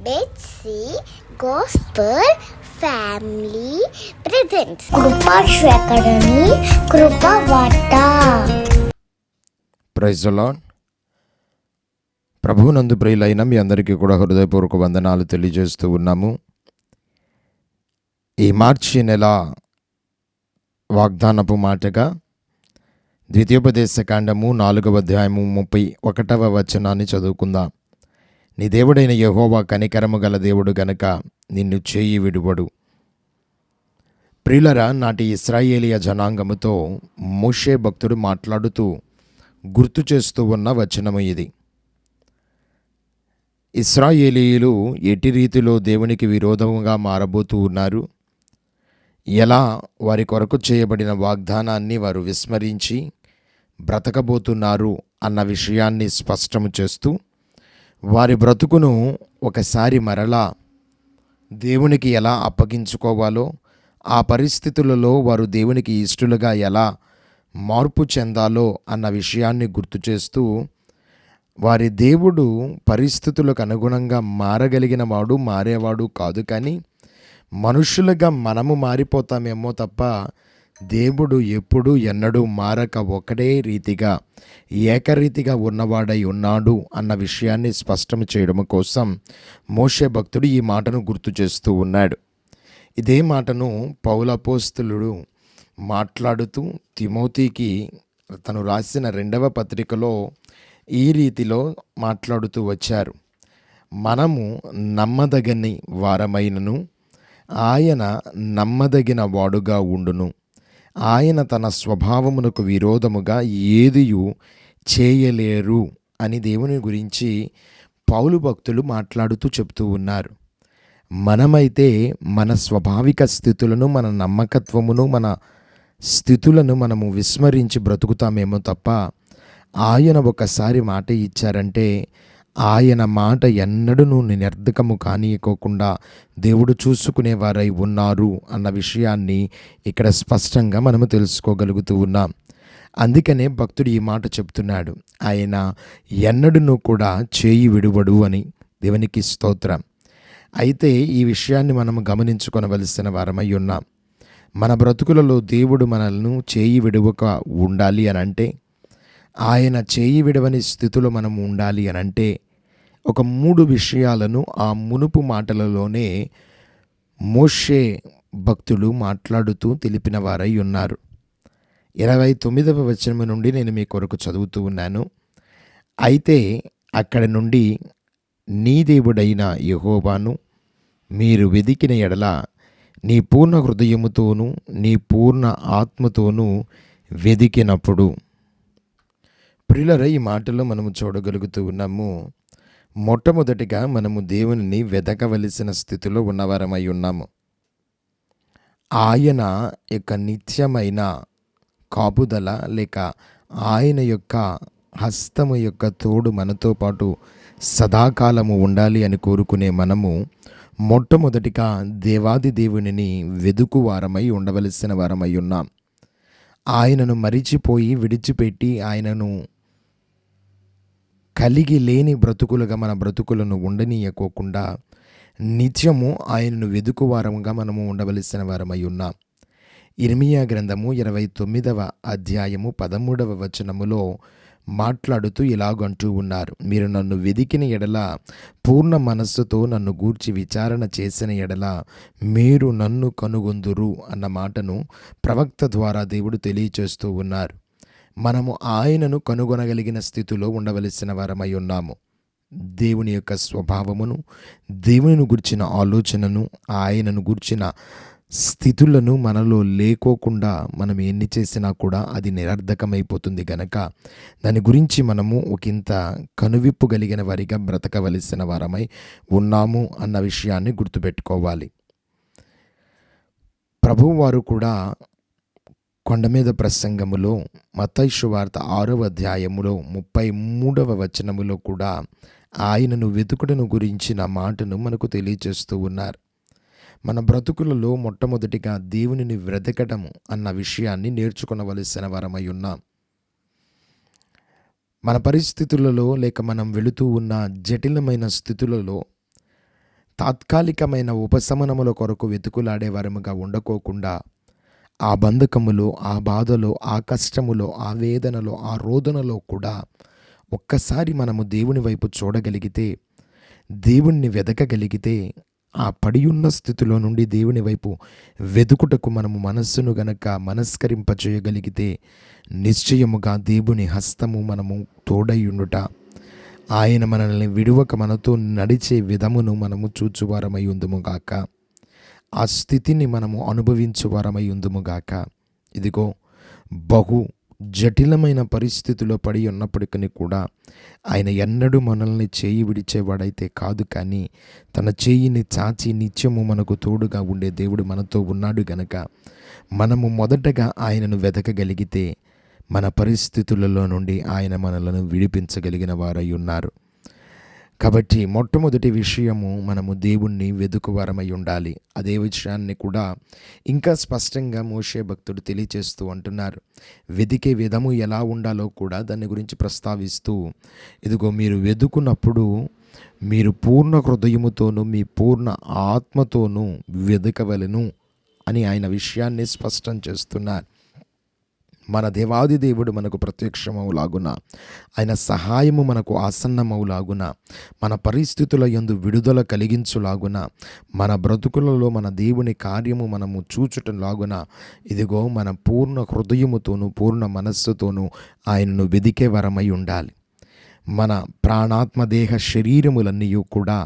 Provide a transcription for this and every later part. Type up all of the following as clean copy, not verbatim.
Betsy gospel family presents Krupasri academy Krupavartha. Praise the Lord. ప్రభువునందు ప్రియులైన మీ అందరికీ కూడా హృదయపూర్వక వందనాలు తెలియజేస్తూ ఉన్నాము. ఈ మార్చి నెల వాగ్దానపు మాటగా ద్వితీయోపదేశకాండము 4వ అధ్యాయము 31వ వచనాన్ని చదువుకుందాం. నీ దేవుడైన యెహోవా కనికరము గల దేవుడు గనక నిన్ను చేయి విడువడు. ప్రియులరా, నాటి ఇశ్రాయేలీయ జనాంగముతో మోషే భక్తుడు మాట్లాడుతూ గుర్తు చేస్తూ ఉన్న వచనము ఇది. ఇశ్రాయేలీయులు ఎట్టి రీతిలో దేవునికి విరోధంగా మారబోతూ ఉన్నారు, ఎలా వారి కొరకు చేయబడిన వాగ్దానాన్ని వారు విస్మరించి బ్రతకబోతున్నారు అన్న విషయాన్ని స్పష్టము చేస్తూ వారి బ్రతుకును ఒకసారి మరలా దేవునికి ఎలా అప్పగించుకోవాలో, ఆ పరిస్థితులలో వారు దేవునికి ఇష్టలుగా ఎలా మార్పు చెందాలో అన్న విషయాన్ని గుర్తు చేస్తూ, వారి దేవుడు పరిస్థితులకు అనుగుణంగా మారగలిగిన వాడు, మారేవాడు కాదు, కానీ మనుషులుగా మనము మారిపోతామేమో తప్ప దేవుడు ఎప్పుడు ఎన్నడూ మారక ఒకటే రీతిగా ఏకరీతిగా ఉన్నవాడై ఉన్నాడు అన్న విషయాన్ని స్పష్టం చేయడం కోసం మోషే భక్తుడు ఈ మాటను గుర్తు చేస్తూ ఉన్నాడు. ఇదే మాటను పౌలు అపోస్తలుడు మాట్లాడుతూ తిమోతికి తను రాసిన 2వ పత్రికలో ఈ రీతిలో మాట్లాడుతూ వచ్చారు. మనము నమ్మదగని వారమైనను ఆయన నమ్మదగిన వాడుగా ఉండును. ఆయన తన స్వభావమునకు విరోధముగా ఏదియు చేయలేరు అని దేవుని గురించి పౌలు భక్తులు మాట్లాడుతూ చెప్తూ ఉన్నారు. మనమైతే మన స్వాభావిక స్థితులను, మన నమ్మకత్వమును, మన స్థితులను మనము విస్మరించి బ్రతుకుతామేమో తప్ప ఆయన ఒకసారి మాట ఇచ్చారంటే ఆయన మాట ఎన్నడూ నిరర్ధకము కానియకోకుండా దేవుడు చూసుకునేవారై ఉన్నారు అన్న విషయాన్ని ఇక్కడ స్పష్టంగా మనము తెలుసుకోగలుగుతూ ఉన్నాం. అందుకనే భక్తుడు ఈ మాట చెప్తున్నాడు, ఆయన ఎన్నడూ కూడా చేయి విడువడు అని. దేవునికి స్తోత్రం. అయితే ఈ విషయాన్ని మనము గమనించుకొనవలసిన వారమై ఉన్నాం. మన బ్రతుకులలో దేవుడు మనల్ని చేయి విడువక ఉండాలి అని అంటే, ఆయన చేయి విడవని స్థితిలో మనం ఉండాలి అని అంటే ఒక 3 విషయాలను ఆ మునుపు మాటలలోనే మోషే భక్తులు మాట్లాడుతూ తెలిపిన వారై ఉన్నారు. 29వ వచనం నుండి నేను మీ కొరకు చదువుతూ ఉన్నాను. అయితే అక్కడి నుండి నీ దేవుడైన యెహోవాను మీరు వెదికిన ఎడల నీ పూర్ణ హృదయముతోనూ నీ పూర్ణ ఆత్మతోనూ వెదికినప్పుడు. ప్రియులరా, ఈ మాటలో మనము చూడగలుగుతూ ఉన్నాము, మొట్టమొదటిగా మనము దేవునిని వెదకవలసిన స్థితిలో ఉన్నవారమై ఉన్నాము. ఆయన యొక్క నిత్యమైన కాపుదల లేక ఆయన యొక్క హస్తము యొక్క తోడు మనతో పాటు సదాకాలము ఉండాలి అని కోరుకునే మనము మొట్టమొదటిగా దేవాది దేవునిని వెదుకువారమై ఉండవలసిన వారమై ఉన్నాం. ఆయనను మరిచిపోయి విడిచిపెట్టి ఆయనను కలిగి లేని బ్రతుకులుగా మన బ్రతుకులను ఉండనీయకోకుండా నిత్యము ఆయనను వెదుకువారంగా మనము ఉండవలసిన వారమై ఉన్నాం. ఇర్మియా గ్రంథము 29వ అధ్యాయము 13వ వచనములో మాట్లాడుతూ ఇలాగంటూ ఉన్నారు, మీరు నన్ను వెదికిన ఎడల, పూర్ణ మనస్సుతో నన్ను గూర్చి విచారణ చేసిన ఎడల మీరు నన్ను కనుగొందురు అన్న మాటను ప్రవక్త ద్వారా దేవుడు తెలియచేస్తూ ఉన్నారు. మనము ఆయనను కనుగొనగలిగిన స్థితిలో ఉండవలసిన వారమై ఉన్నాము. దేవుని యొక్క స్వభావమును, దేవుని గుర్చిన ఆలోచనను, ఆయనను గుర్చిన స్థితులను మనలో లేకోకుండా మనం ఎన్ని చేసినా కూడా అది నిరర్ధకమైపోతుంది గనక దాని గురించి మనము ఒకంత కనువిప్పు కలిగిన వారిగా బ్రతకవలసిన వారమై ఉన్నాము అన్న విషయాన్ని గుర్తుపెట్టుకోవాలి. ప్రభువు వారు కూడా కొండ మీద ప్రసంగములో మత్తయి సువార్త 6వ అధ్యాయములో 33వ వచనములో కూడా ఆయనను వెతుకుటను గురించిన మాటను మనకు తెలియజేస్తూ ఉన్నారు. మన బ్రతుకులలో మొట్టమొదటిగా దేవునిని వెతకటము అన్న విషయాన్ని నేర్చుకొనవలసిన వారమై ఉన్నాం. మన పరిస్థితులలో లేక మనం వెళుతూ ఉన్న జటిలమైన స్థితులలో తాత్కాలికమైన ఉపశమనముల కొరకు వెతుకులాడే వారముగా ఉండకోకుండా, ఆ బంధకములో, ఆ బాధలో, ఆ కష్టములో, ఆ వేదనలో, ఆ రోదనలో కూడా ఒక్కసారి మనము దేవుని వైపు చూడగలిగితే, దేవుణ్ణి వెదకగలిగితే, ఆ పడియున్న స్థితిలో నుండి దేవుని వైపు వెదుకుటకు మనము మనస్సును గనక మనస్కరింపచేయగలిగితే, నిశ్చయముగా దేవుని హస్తము మనము తోడయుండుట, ఆయన మనల్ని విడువక మనతో నడిచే విధమును మనము చూచువారమై ఉందుముగాక. ఆ స్థితిని మనము అనుభవించువారమై ఉందుముగాక. ఇదిగో, బహు జటిలమైన పరిస్థితిలో పడి ఉన్నప్పటికీ కూడా ఆయన ఎన్నడూ మనల్ని చేయి విడిచేవాడైతే కాదు, కానీ తన చేయిని చాచి నిత్యము మనకు తోడుగా ఉండే దేవుడు మనతో ఉన్నాడు గనక మనము మొదటగా ఆయనను వెతకగలిగితే మన పరిస్థితులలో నుండి ఆయన మనలను విడిపించగలిగిన వారై ఉన్నారు. కాబట్టి మొట్టమొదటి విషయము, మనము దేవుణ్ణి వెదుకువారమై ఉండాలి. అదే విషయాన్ని కూడా ఇంకా స్పష్టంగా మోషే భక్తుడు తెలియచేస్తూ అంటున్నారు. వెదికే విధము ఎలా ఉండాలో కూడా దాని గురించి ప్రస్తావిస్తూ, ఇదిగో మీరు వెదుకున్నప్పుడు మీరు పూర్ణ హృదయముతోనూ మీ పూర్ణ ఆత్మతోనూ వెదకవలెను అని ఆయన విషయాన్ని స్పష్టం చేస్తున్నారు. మన దేవాది దేవుడు మనకు ప్రత్యక్షమవులాగున, ఆయన సహాయము మనకు ఆసన్నమవులాగున, మన పరిస్థితుల యందు విడుదల కలిగించులాగున, మన బ్రతుకులలో మన దేవుని కార్యము మనము చూచుటలాగున, ఇదిగో మన పూర్ణ హృదయముతోనూ పూర్ణ మనస్సుతోనూ ఆయనను వెదికే వరమై ఉండాలి. మన ప్రాణాత్మ దేహ శరీరములన్నీ కూడా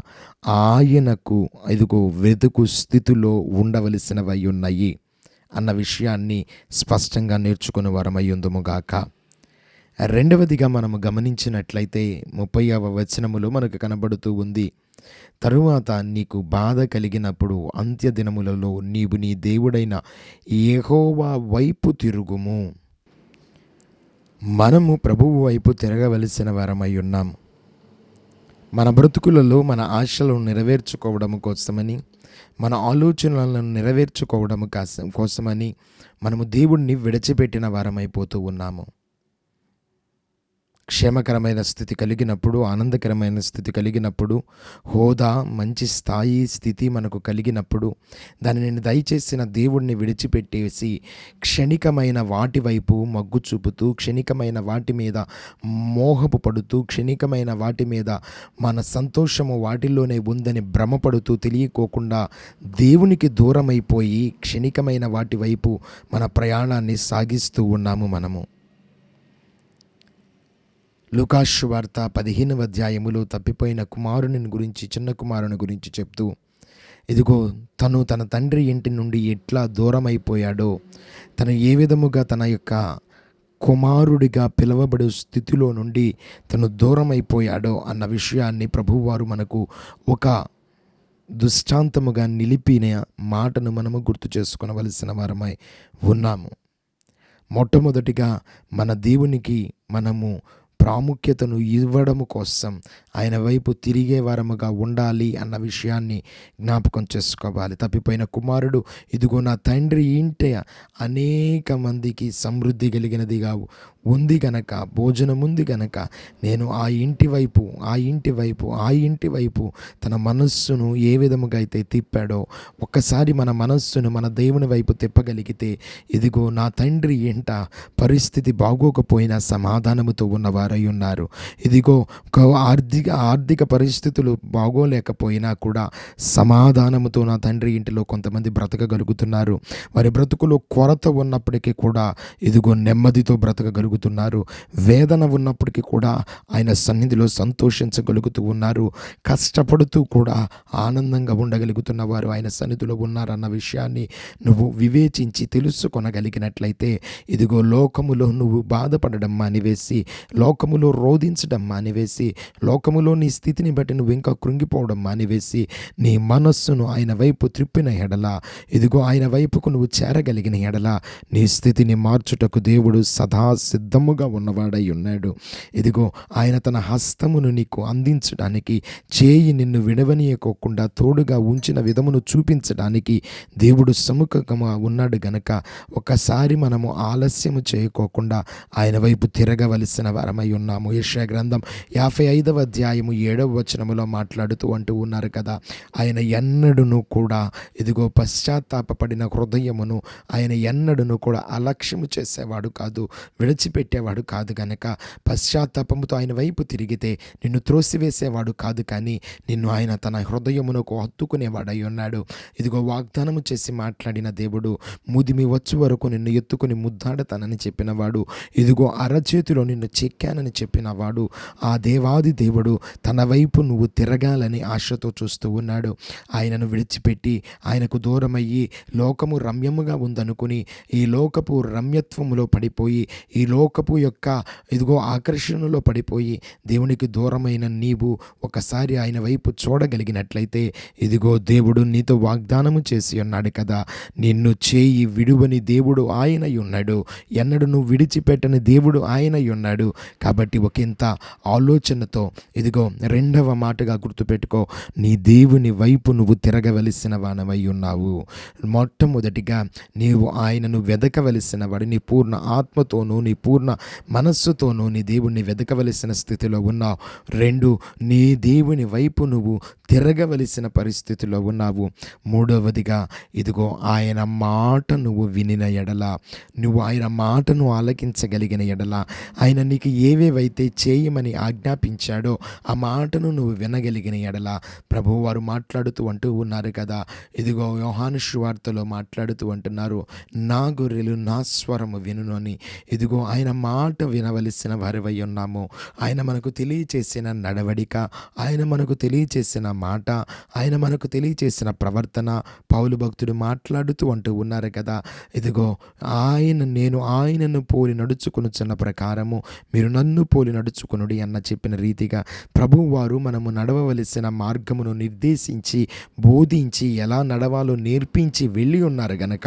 ఆయనకు ఇదిగో వెతుకు స్థితిలో ఉండవలసినవై ఉన్నాయి అన్న విషయాన్ని స్పష్టంగా నేర్చుకుని వారమై ఉందుముగాక. రెండవదిగా మనము గమనించినట్లయితే 30వ వచనములో మనకు కనబడుతూ ఉంది, తరువాత నీకు బాధ కలిగినప్పుడు అంత్య దినములలో నీవు నీ దేవుడైన యెహోవా వైపు తిరుగుము. మనము ప్రభువు వైపు తిరగవలసిన వారమై ఉన్నాము. మన బ్రతుకులలో మన ఆశలను నెరవేర్చుకోవడం కోసమని, మన ఆలోచనలను నెరవేర్చుకోవడం కోసమని మనము దేవుణ్ణి విడిచిపెట్టిన వారమైపోతూ ఉన్నాము. క్షేమకరమైన స్థితి కలిగినప్పుడు, ఆనందకరమైన స్థితి కలిగినప్పుడు, హోదా, మంచి స్థాయి స్థితి మనకు కలిగినప్పుడు దానిని దయచేసిన దేవుణ్ణి విడిచిపెట్టేసి క్షణికమైన వాటి వైపు మగ్గు చూపుతూ, క్షణికమైన వాటి మీద మోహపు పడుతూ, క్షణికమైన వాటి మీద మన సంతోషము వాటిల్లోనే ఉందని భ్రమపడుతూ, తెలియకోకుండా దేవునికి దూరమైపోయి క్షణికమైన వాటి వైపు మన ప్రయాణాన్ని సాగిస్తూ ఉన్నాము మనము. లూకాసు సువార్త 15వ అధ్యాయములో తప్పిపోయిన కుమారుని గురించి, చిన్న కుమారుని గురించి చెప్తూ, ఇదిగో తను తన తండ్రి ఇంటి నుండి ఎట్లా దూరమైపోయాడో, తను ఏ విధముగా తన యొక్క కుమారుడిగా పిలువబడే స్థితిలో నుండి తను దూరమైపోయాడో అన్న విషయాన్ని ప్రభువారు మనకు ఒక దృష్టాంతముగా నిలిపిన మాటను మనము గుర్తు చేసుకొనవలసిన వారమై ఉన్నాము. మొట్టమొదటిగా మన దేవునికి మనము ప్రాముఖ్యతను ఇవ్వడము కోసం ఆయన వైపు తిరిగే వారముగా ఉండాలి అన్న విషయాన్ని జ్ఞాపకం చేసుకోవాలి. తప్పిపోయిన కుమారుడు, ఇదిగో నా తండ్రి ఇంట అనేక మందికి సమృద్ధి కలిగినదిగా ఉంది గనక, భోజనం ఉంది గనక నేను ఆ ఇంటి వైపు తన మనస్సును ఏ విధముగా అయితే తిప్పాడో, ఒక్కసారి మన మనస్సును మన దేవుని వైపు తిప్పగలిగితే, ఇదిగో నా తండ్రి ఇంట పరిస్థితి బాగోకపోయినా సమాధానముతో ఉన్నవారై ఉన్నారు. ఇదిగో ఆర్థిక పరిస్థితులు బాగోలేకపోయినా కూడా సమాధానముతో నా తండ్రి ఇంటిలో కొంతమంది బ్రతకగలుగుతున్నారు. వారి బ్రతుకులో కొరత ఉన్నప్పటికీ కూడా ఇదిగో నెమ్మదితో బ్రతకగలుగుతున్నారు. వేదన ఉన్నప్పటికీ కూడా ఆయన సన్నిధిలో సంతోషించగలుగుతూ ఉన్నారు. కష్టపడుతూ కూడా ఆనందంగా ఉండగలుగుతున్న వారు ఆయన సన్నిధిలో ఉన్నారన్న విషయాన్ని నువ్వు వివేచించి తెలుసుకొనగలిగినట్లయితే, ఇదిగో లోకములో నువ్వు బాధపడడం మానివేసి, లోకములో రోధించడం మానివేసి, లోకములో నీ స్థితిని బట్టి నువ్వు ఇంకా కృంగిపోవడం మానివేసి, నీ మనస్సును ఆయన వైపు త్రిప్పిన ఎడల, ఇదిగో ఆయన వైపుకు నువ్వు చేరగలిగిన ఎడల, నీ స్థితిని మార్చుటకు దేవుడు సదా సిద్ధముగా ఉన్నవాడై ఉన్నాడు. ఇదిగో ఆయన తన హస్తమును నీకు అందించడానికి, చేయి నిన్ను విడవనీయకోకుండా తోడుగా ఉంచిన విధమును చూపించడానికి దేవుడు సముఖంగా ఉన్నాడు గనక, ఒకసారి మనము ఆలస్యము చేయకోకుండా ఆయన వైపు తిరగవలసిన వారమై చూడనై ఉన్నాము. యెషయా గ్రంథం 55వ అధ్యాయము 7వ వచనములో మాట్లాడుతూ అంటూ ఉన్నారు కదా, ఆయన ఎన్నడూను కూడా ఇదిగో పశ్చాత్తాపపడిన హృదయమును ఆయన ఎన్నడూను కూడా అలక్ష్యము చేసేవాడు కాదు, విడిచిపెట్టేవాడు కాదు. గనక పశ్చాత్తాపముతో ఆయన వైపు తిరిగితే నిన్ను త్రోసివేసేవాడు కాదు, కానీ నిన్ను ఆయన తన హృదయమునకు హత్తుకునేవాడై ఉన్నాడు. ఇదిగో వాగ్దానము చేసి మాట్లాడిన దేవుడు, ముదిమి వచ్చు వరకు నిన్ను ఎత్తుకుని ముద్దాడతానని చెప్పినవాడు, ఇదిగో అరచేతిలో నిన్ను చెక్కానని చెప్పినవాడు, ఆ దేవాది దేవుడు తన వైపు నువ్వు తిరగాలని ఆశతో చూస్తూ ఉన్నాడు. ఆయనను విడిచిపెట్టి ఆయనకు దూరమయ్యి లోకము రమ్యముగా ఉందనుకుని ఈ లోకపు రమ్యత్వములో పడిపోయి ఈ లోకపు యొక్క ఇదిగో ఆకర్షణలో పడిపోయి దేవునికి దూరమైన నీవు ఒకసారి ఆయన వైపు చూడగలిగినట్లయితే ఇదిగో దేవుడు నీతో వాగ్దానము చేసి ఉన్నాడు కదా, నిన్ను చేయి విడువని దేవుడు ఆయనై ఉన్నాడు, ఎన్నడూ నువ్వు విడిచిపెట్టని దేవుడు ఆయనై ఉన్నాడు. కాబట్టి ఒకంత ఆలోచనతో ఇదిగో రెండవ మాటగా గుర్తుపెట్టుకో, నీ దేవుని వైపు నువ్వు తిరగవలసిన వానవై ఉన్నావు. మొట్టమొదటిగా నీవు ఆయనను వెదకవలసిన వాడు, నీ పూర్ణ ఆత్మతోనూ నీ పూర్ణ మనస్సుతోనూ నీ దేవుణ్ణి వెదకవలసిన స్థితిలో ఉన్నావు. 2, నీ దేవుని వైపు నువ్వు తిరగవలసిన పరిస్థితిలో ఉన్నావు. 3వదిగా ఇదిగో ఆయన మాట నువ్వు వినిన ఎడల, నువ్వు ఆయన మాటను ఆలకించగలిగిన ఎడల, ఆయన నీకు ఏవేవైతే చేయమని ఆజ్ఞాపించాడో ఆ మాటను నువ్వు వినగలిగిన ఎడల, ప్రభువు వారు మాట్లాడుతూ అంటూ ఉన్నారు కదా, ఇదిగో యోహాను సువార్తలో మాట్లాడుతూ అంటున్నారు, నా గొర్రెలు నా స్వరము వినును అని. ఇదిగో ఆయన మాట వినవలసిన వారివై ఉన్నాము. ఆయన మనకు తెలియచేసిన నడవడిక, ఆయన మనకు తెలియచేసిన మాట, ఆయన మనకు తెలియచేసిన ప్రవర్తన పౌలు భక్తుడు మాట్లాడుతూ అంటూ ఉన్నారు కదా, ఇదిగో నేను ఆయనను పోలి నడుచుకొనుచున్న ప్రకారము మీరు నన్ను పోలి నడుచుకొనుడి అన్న చెప్పిన రీతిగా ప్రభువు వారు మనము నడవవలసిన మార్గమును నిర్దేశించి బోధించి ఎలా నడవాలో నేర్పించి వెళ్ళి ఉన్నారు గనక,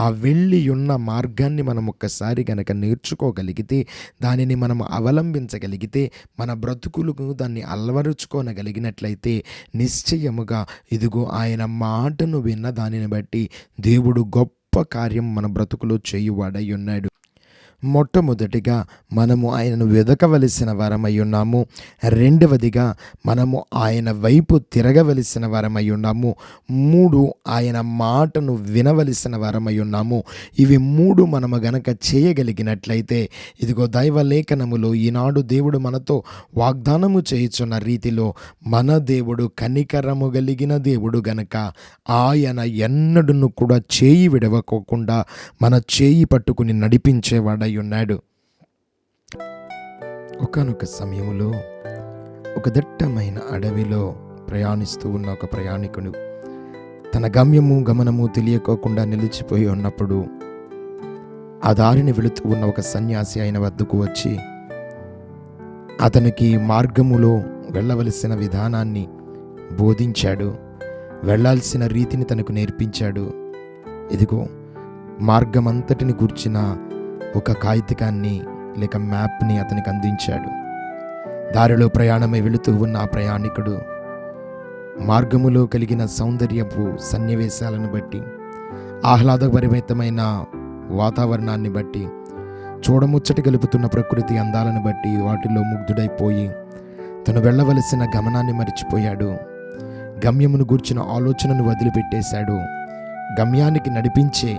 ఆ వెళ్ళి ఉన్న మార్గాన్ని మనం ఒక్కసారి గనక నేర్చుకోగలిగితే, దానిని మనం అవలంబించగలిగితే, మన బ్రతుకులకు దాన్ని అలవరుచుకోనగలిగినట్లయితే నిశ్చయముగా ఇదిగో ఆయన మాటను విన్న దానిని బట్టి దేవుడు గొప్ప కార్యం మన బ్రతుకులో చేయువాడై ఉన్నాడు. మొట్టమొదటిగా మనము ఆయనను వెదకవలసిన వారమై ఉన్నాము. 2వదిగా మనము ఆయన వైపు తిరగవలసిన వారమై ఉన్నాము. 3, ఆయన మాటను వినవలసిన వారమై ఉన్నాము. ఇవి 3 మనము గనక చేయగలిగినట్లయితే ఇదిగో దైవ లేఖనములో ఈనాడు దేవుడు మనతో వాగ్దానము చేయుచున్న రీతిలో మన దేవుడు కనికరము కలిగిన దేవుడు గనక ఆయన ఎన్నడూను కూడా చేయి విడవకోకుండా మన చేయి పట్టుకుని నడిపించేవాడై ఉన్నాడు. ఒకానొక సమయంలో ఒక దట్టమైన అడవిలో ప్రయాణిస్తూ ఉన్న ఒక ప్రయాణికుడు తన గమనము తెలియకోకుండా నిలిచిపోయి ఉన్నప్పుడు ఆ దారిని వెళుతూ ఉన్న ఒక సన్యాసి ఆయన వద్దకు వచ్చి అతనికి మార్గములో వెళ్ళవలసిన విధానాన్ని బోధించాడు, వెళ్ళాల్సిన రీతిని తనకు నేర్పించాడు. ఇదిగో మార్గమంతటిని గూర్చిన ఒక కాగితాన్ని లేక మ్యాప్ని అతనికి అందించాడు. దారిలో ప్రయాణమై వెళుతూ ఉన్న ఆ ప్రయాణికుడు మార్గములో కలిగిన సౌందర్యపు సన్నివేశాలను బట్టి, ఆహ్లాదభరితమైన వాతావరణాన్ని బట్టి, చూడముచ్చట గలుపుతున్న ప్రకృతి అందాలను బట్టి వాటిలో ముగ్ధుడైపోయి తను వెళ్ళవలసిన గమనాన్ని మరిచిపోయాడు. గమ్యమును గూర్చిన ఆలోచనను వదిలిపెట్టేశాడు. గమ్యానికి నడిపించే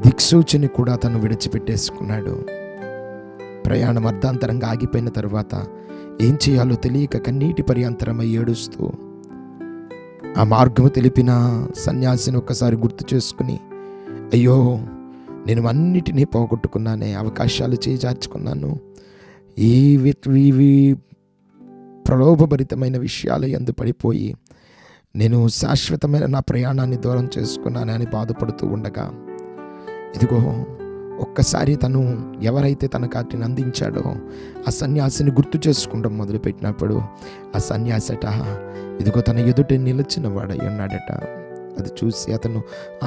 దిక్సూచిని కూడా తను విడిచిపెట్టేసుకున్నాడు. ప్రయాణం అర్ధాంతరంగా ఆగిపోయిన తర్వాత ఏం చేయాలో తెలియక కన్నీటి పర్యంతరమై ఏడుస్తూ ఆ మార్గము తెలిపిన సన్యాసిని ఒక్కసారి గుర్తు చేసుకుని, అయ్యో నేను అన్నిటినీ పోగొట్టుకున్నానే, అవకాశాలు చేజార్చుకున్నాను, ఇవి ప్రలోభభరితమైన విషయాలు యందు పడిపోయి నేను శాశ్వతమైన నా ప్రయాణాన్ని దూరం చేసుకున్నాను అని బాధపడుతూ ఉండగా, ఇదిగో ఒక్కసారి తను ఎవరైతే తనకు వాటిని అందించాడో ఆ సన్యాసిని గుర్తు చేసుకుంటాం మొదలుపెట్టినప్పుడు ఆ సన్యాసట ఇదిగో తన ఎదుట నిలిచిన వాడై ఉన్నాడట. అది చూసి అతను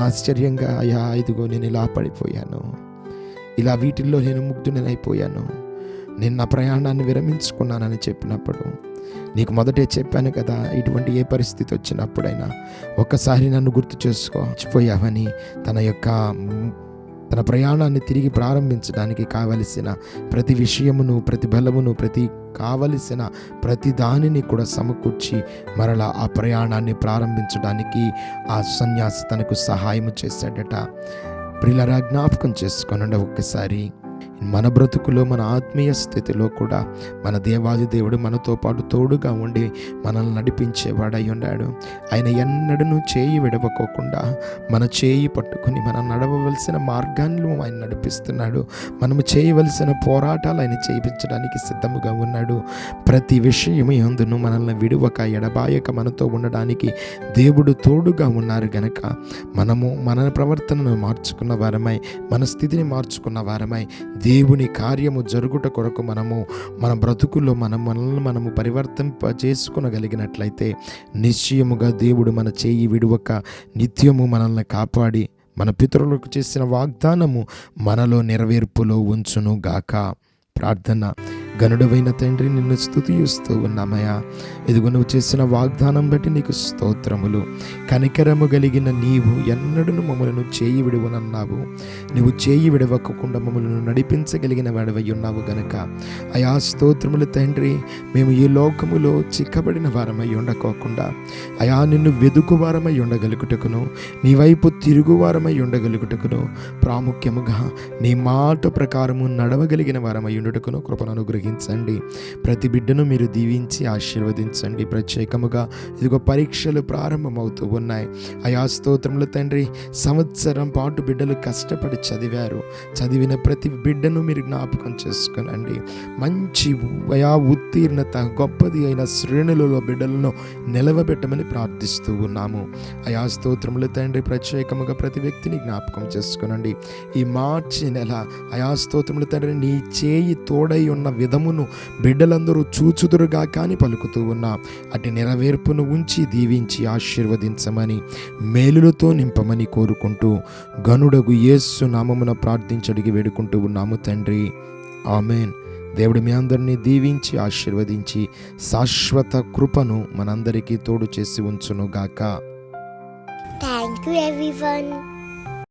ఆశ్చర్యంగా, అయ్యా ఇదిగో నేను ఇలా పడిపోయాను, ఇలా వీటిల్లో నేను ముగ్ధునైపోయాను, నేను నా ప్రయాణాన్ని విరమించుకున్నానని చెప్పినప్పుడు, నీకు మొదటే చెప్పాను కదా, ఇటువంటి ఏ పరిస్థితి వచ్చినప్పుడైనా ఒక్కసారి నన్ను గుర్తు చేసుకో, మర్చిపోయావని తన యొక్క తన ప్రయాణాన్ని తిరిగి ప్రారంభించడానికి కావలసిన ప్రతి విషయమును, ప్రతి బలమును, కావలసిన ప్రతి దానిని కూడా సమకూర్చి మరలా ఆ ప్రయాణాన్ని ప్రారంభించడానికి ఆ సన్యాసి తనకు సహాయం చేశాడట. ప్రియులారా, జ్ఞాపకం చేసుకోనండి ఒక్కసారి, మన బ్రతుకులో, మన ఆత్మీయ స్థితిలో కూడా మన దేవాది దేవుడు మనతో పాటు తోడుగా ఉండి మనల్ని నడిపించేవాడై ఉన్నాడు. ఆయన ఎన్నడూ చేయి విడవకోకుండా మన చేయి పట్టుకుని మనం నడవవలసిన మార్గాన్ని ఆయన నడిపిస్తున్నాడు. మనము చేయవలసిన పోరాటాలు ఆయన చేయించడానికి సిద్ధముగా ఉన్నాడు. ప్రతి విషయం యందును మనల్ని విడువక, ఎడబాయక మనతో ఉండడానికి దేవుడు తోడుగా ఉన్నారు గనక మనము మన ప్రవర్తనను మార్చుకున్న వారమై, మన స్థితిని మార్చుకున్న వారమై దేవుని కార్యము జరుగుట కొరకు మన బ్రతుకుల్లో మనము పరివర్తింప చేసుకునగలిగినట్లయితే నిశ్చయముగా దేవుడు మన చేయి విడువక నిత్యము మనల్ని కాపాడి మన పితరులకు చేసిన వాగ్దానము మనలో నెరవేర్పులో ఉంచును గాక. ప్రార్థన. గనుడవైన తండ్రి, నిన్ను స్తుతిస్తూ ఉన్నామయ్యా. ఇదిగో నువ్వు చేసిన వాగ్దానం బట్టి నీకు స్తోత్రములు. కనికరము కలిగిన నీవు ఎన్నడూ మమ్మల్ని చేయి విడువనన్నావు. నువ్వు చేయి విడవకుండా మమ్మల్ని నడిపించగలిగిన వాడవై ఉన్నావు గనక అయా స్తోత్రములు తండ్రి. మేము ఈ లోకములో చిక్కబడిన వారమై ఉండకోకుండా అయా నిన్ను వెదుకువారమై ఉండగలుగుటకును, నీ వైపు తిరుగువారమై ఉండగలుగుటకును, ప్రాముఖ్యముగా నీ మాట ప్రకారము నడవగలిగిన వారమై ఉండుటకును కృపను అనుగ్రహించండి. ప్రతి బిడ్డను మీరు దీవించి ఆశీర్వదించండి. ప్రత్యేకముగా ఇదిగో పరీక్షలు ప్రారంభమవుతూ ఉన్నాయి అయా స్తోత్రములు తండ్రి. సంవత్సరం పాటు బిడ్డలు కష్టపడి చదివారు. చదివిన ప్రతి బిడ్డను మీరు జ్ఞాపకం చేసుకునండి. మంచి అయా ఉత్తీర్ణత, గొప్పది అయిన శ్రేణులలో బిడ్డలను నిలవబెట్టమని ప్రార్థిస్తూ ఉన్నాము అయా స్తోత్రములు తండ్రి. ప్రత్యేకముగా ప్రతి వ్యక్తిని జ్ఞాపకం చేసుకునండి. ఈ మార్చి నెల అయా స్తోత్రములు తండ్రి, నీ చేయి తోడై ఉన్న విధమును బిడ్డలందరూ చూచుదురుగా కానీ పలుకుతూ ఉన్నా అటు నెరవేర్పును ఉంచి దీవించి ఆశీర్వదించమని, మేలులతో నింపమని కోరుకుంటూ గనుడగు యేసు నామమున ప్రార్థించడిగి వేడుకుంటూ ఉన్నాము తండ్రి. ఆమేన్. దేవుడు మీ అందరినీ దీవించి ఆశీర్వదించి శాశ్వత కృపను మనందరికీ తోడు చేసి ఉంచును గాక. Thank you everyone.